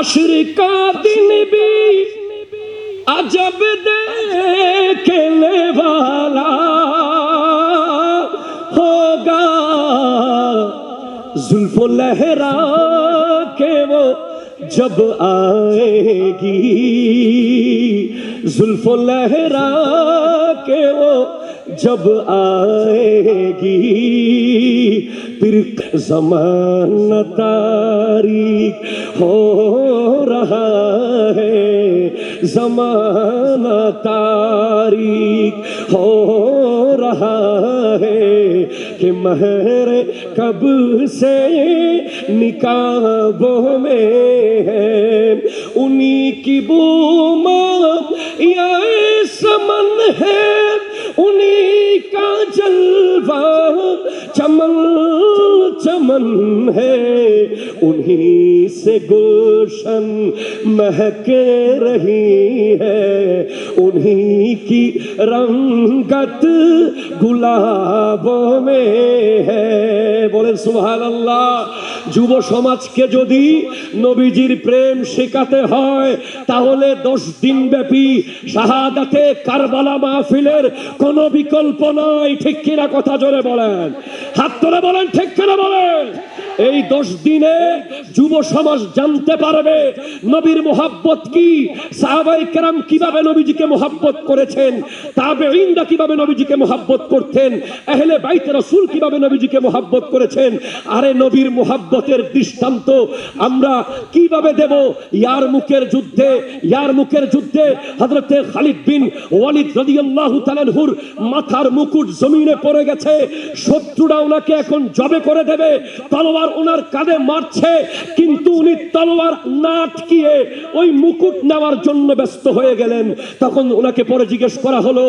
हश्र का दिन भी अजब देखने वाला होगा, जुल्फो लहरा के वो जब आएगी, जुल्फो लहरा के वो जब आएगी, फिर ज़माना तारीख हो रहा है, ज़माना तारीख हो रहा है कि महर कब से निकाबों में है, उन्हीं की बूमा या समन है, उन्हीं का जलवा चमन चमन है, उन्हीं से गुलशन महक रही है, उन्हीं की रंगत गुलाबों में है। बोलें सुभान अल्लाह। যুব সমাজকে যদি নবীজির প্রেম শেখাতে হয় তাহলে 10 দিন ব্যাপী শাহাদাতে কারবালা মাহফিলের কোনো বিকল্প নাই। ঠিক কিনা কথা জোরে বলেন, হাত তুলে বলেন ঠিক কিনা বলেন। এই 10 দিনে যুব সমাজ জানতে পারবে নবীর মোহাব্বত কি, সাহাবায়ে কেরাম কিভাবে নবীজিকে মোহাব্বত করেছেন, তাবেঈনরা কিভাবে নবীজিকে মোহাব্বত করতেন, আহলে বাইত রাসূল কিভাবে নবীজিকে মোহাব্বত করেছেন। আরে নবীর মোহাব্বতের দৃষ্টান্ত আমরা কিভাবে দেব? ইয়ারমুকের যুদ্ধে হযরতে খালিদ বিন ওয়ালিদ রাদিয়াল্লাহু তাআলা আনহুর মাথার মুকুট জমিনে পড়ে গেছে, শত্রুরা ওনাকে এখন জবে করে দেবে, তলোয়ার ওনার কাঁধে মারছে, কিন্তু উনি তলোয়ার না আটকিয়ে ওই মুকুট নেওয়ার জন্য ব্যস্ত হয়ে গেলেন। তখন ওনাকে পরে জিজ্ঞেস করা হলো,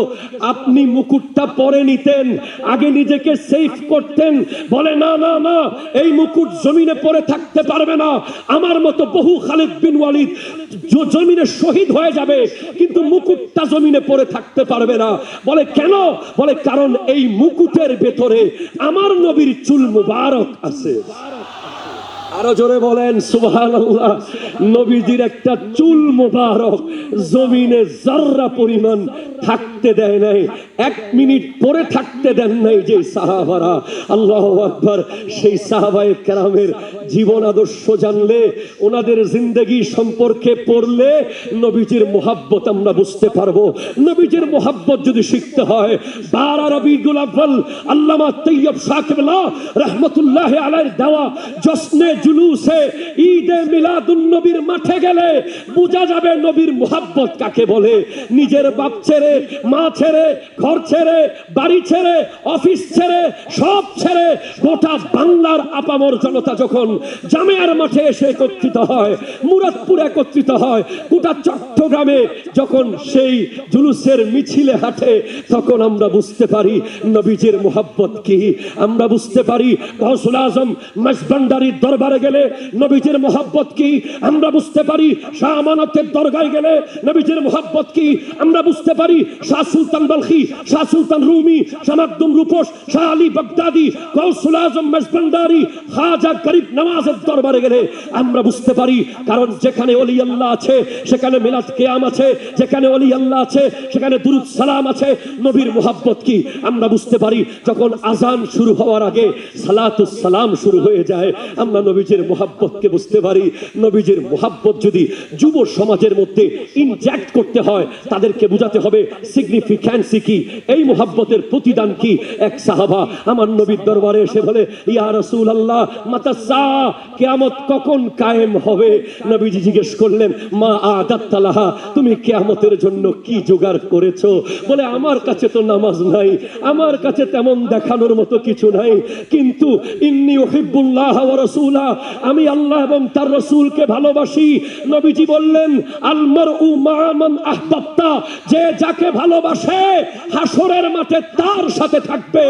আপনি মুকুটটা পরে নিতেন, আগে নিজেকে সেফ করতেন। বলে না না না, এই মুকুট জমিনে পড়ে থাকতে পারবে না, আমার মতো বহু খালিদ বিন ওয়ালিদ জমিনে শহীদ হয়ে যাবে, কিন্তু মুকুটটা জমিনে পড়ে থাকতে পারবে না। বলে কেন? বলে কারণ এই মুকুটের ভেতরে আমার নবীর চুল মুবারক আছে। আরো জোরে বলেন সুবহানাল্লাহ। নবীজির একটা চুল মুবারক জমিনে যাররা পরিমাণ থাকতে দেয় নাই, 1 মিনিট পরে থাকতে দেন নাই যে সাহাবারা। আল্লাহু আকবার। সেই সাহাবায়ে কেরামের জীবন আদর্শ জানলে, ওনাদের জিন্দেগি সম্পর্কে পড়লে নবীজির মোহাব্বত আমরা বুঝতে পারবো। নবীজির মোহাব্বত যদি শিখতে হয়, 12 রবিউল আউয়াল আল্লামা তৈয়ব সাকিবুল্লাহ রাহমাতুল্লাহি আলাইহির দেওয়া জশ্নে জুলুসে ঈদে মিলাদুন নবীর মাঠে গেলে বোঝা যাবে নবীর মোহাব্বত কাকে বলে। নিজের বাপ ছেড়ে, মা ছেড়ে, ঘর ছেড়ে, বাড়ি ছেড়ে, অফিস ছেড়ে, সব ছেড়ে গোটা বাংলার আপামর জনতা যখন জামিয়ার মাঠে এসে একত্রিত হয়, মুরাদপুরে একত্রিত হয়, গোটা চট্টগ্রামে যখন সেই জুলুসের মিছিলে হাঁটে, তখন আমরা বুঝতে পারি নবীজির মোহাব্বত কি। আমরা বুঝতে পারি গৌসুল আজম মাসবান্ডারির দরবারে গেলে নবীজির মোহাব্বত কি। আমরা বুঝতে পারি শাহ আমানতের দরগায় গেলে নবীজির মোহাব্বত কি। আমরা বুঝতে পারি শাহ সুলতান বলখি, শাহ সুলতান রুমি, শাহ মাকদুম রূপস, শাহ আলী বাগদাদি, গৌসুল আজম মাসবান্ডারি, খাজা গরিব নওয়াজের দরবারে গেলে আমরা বুঝতে পারি। কারণ যেখানে ওলি আল্লাহ আছে সেখানে মিলাদ কিয়াম আছে, যেখানে ওলি আল্লাহ আছে সেখানে দুরুদ সালাম আছে। নবীর মোহাব্বত কি আমরা বুঝতে পারি যখন আজান শুরু হওয়ার আগে সালাতুস সালাম শুরু হয়ে যায়। আমরা নবীজির মোহাব্বতকে বুঝতে পারি। নবীজির মোহাব্বত যদি যুব সমাজের মধ্যে ইনজেক্ট করতে হয়, তাদেরকে বোঝাতে হবে সিগনিফিক্যান্সি কি, এই মোহাব্বতের প্রতিদান কি। এক সাহাবা আমার নবীর দরবারে এসে বলে, ইয়া রাসূলুল্লাহ মাতা সা, কিয়ামত কখন কায়েম হবে? নবীজি জিজ্ঞেস করলেন, মা আদাত্তা লাহা, তুমি কিয়ামতের জন্য কি জোগাড় করেছো? বলে আমার কাছে তো নামাজ নাই, আমার কাছে তেমন দেখানোর মতো কিছু নাই, কিন্তু ইন্নী উহিব্বুল্লাহ ওয়া রাসূলা, আমি আল্লাহ এবং তার রাসূলকে ভালোবাসি। নবীজি বললেন, আল মারউ মা মান আহবাবতা, যে যাকে ভালোবাসে হাসরের মাঠে তার সাথে থাকবে।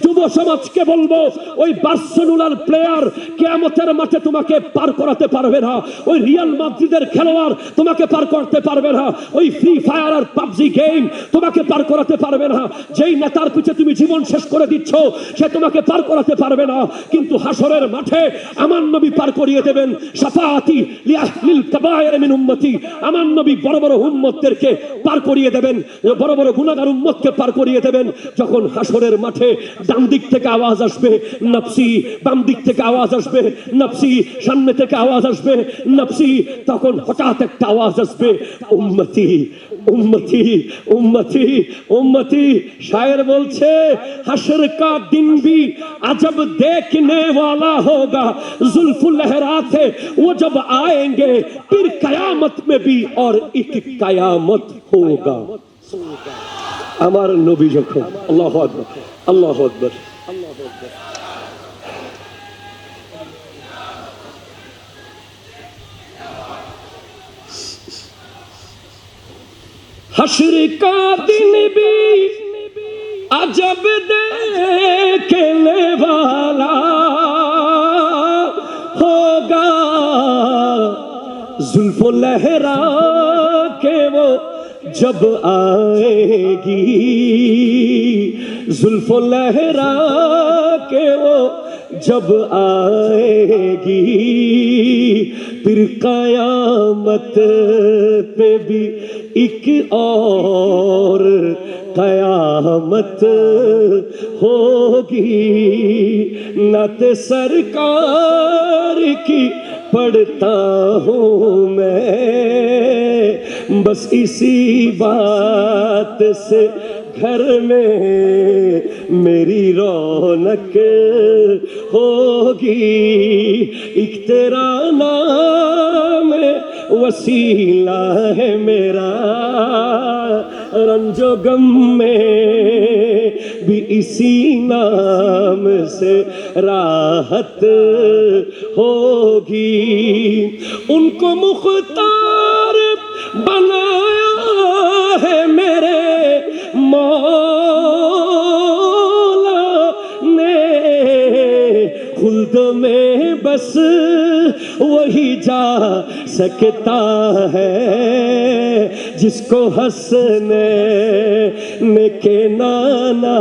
যুব সমাজকে বলবো, ওই বার্সেলোনার প্লেয়ার কিয়ামতের মাঠে তোমাকে পার করাতে পারবে না, ওই রিয়াল মাদ্রিদের খেলোয়াড় তোমাকে পার করতে পারবে না, ওই ফ্রি ফায়ার আর পাবজি গেম তোমাকে পার করাতে পারবে না। যেই নেতার পিছে তুমি জীবন শেষ করে দিচ্ছ সে তোমাকে পার করাতে পারবে না, কিন্তু হাসরের মাঠে আমার নবী পার করিয়ে দেবেন। শাফাআতি লিআহলিল কাবায়ের মিন উম্মতি, আমার নবী বড় বড় উম্মতদেরকে পার করিয়ে দেবেন, বড় বড় গুনাহগার উম্মতকে পার করিয়ে দেবেন। যখন হাসরের মাঠে ডান দিক থেকে আওয়াজ আসবে নফসি, বাম দিক থেকে আওয়াজ আসবে নফসি, সামনে থেকে আওয়াজ আসবে নফসি, তখন হঠাৎ একটা আওয়াজ আসবে উম্মতি উম্মতি উম্মতি উম্মতি। শায়ের বলছে হাশর কা দিন भी अजब देखने वाला होगा, जुल्फुल लहराते वो जब आएंगे फिर कयामत में भी और एक कयामत होगा। আমার নবী যখন আল্লাহু আকবার আল্লাহু আকবার हश्र का दिन भी अजब देखने वाला होगा, जुल्फो लहरा के वो जब आएगी, जुल्फो लहरा के वो जब आएगी, फिर कयामत पे भी एक और कयामत होगी। नत सरकार की पढ़ता हूँ मैं, बस इसी बात से घर में मेरी रौनक होगी। एक तेरा नाम वसीला है मेरा, रंजो गम में भी इसी नाम से राहत होगी। उनको मुख्तार बनाया है मेरे मौला ने, खुल्द में बस वही जा सकता है जिसको हंसने के नाना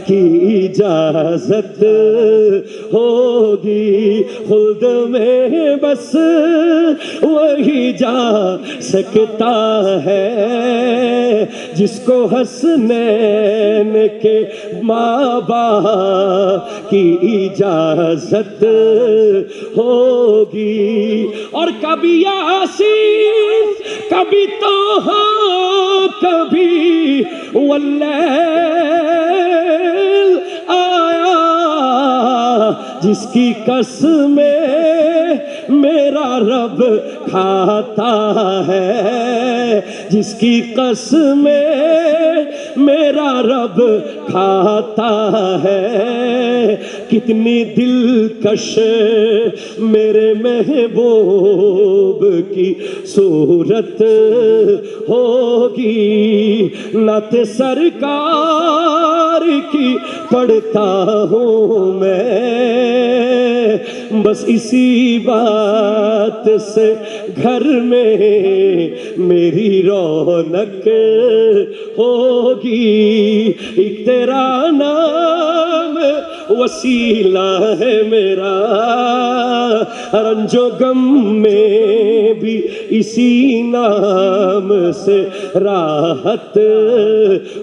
की इजाजत होगी। खुद में बस वही जा सकता है जिसको हंसने के माँ बाप की इजाजत होगी। और कभी यासीन कभी तोहा कभी वल्लैल आया, जिसकी कसमें मेरा रब खाता है, जिसकी कसमें मेरा रब खाता है। कितनी दिलकश मेरे महबूब की सूरत होगी। नत सरकार की पढ़ता हूँ मैं, बस इसी बात से घर में मेरी रौनक होगी। एक तेरा नाम वसीला है मेरा, रंजो गम में भी इसी नाम से राहत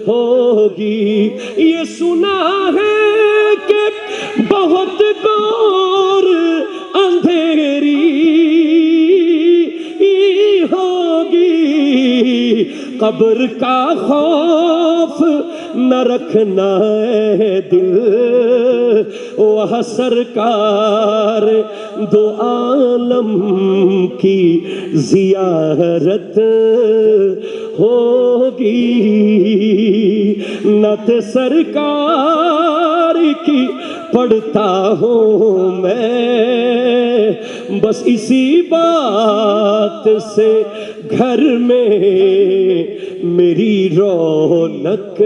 होगी। ये सुना है कि बहुत घोर अंधेरी होगी, कब्र का खौफ न रखना है दिल, वह सरकार दो आलम की जियारत होगी। नत सरकार की पढ़ता हूँ मैं, बस इसी बात से घर में मेरी रौनक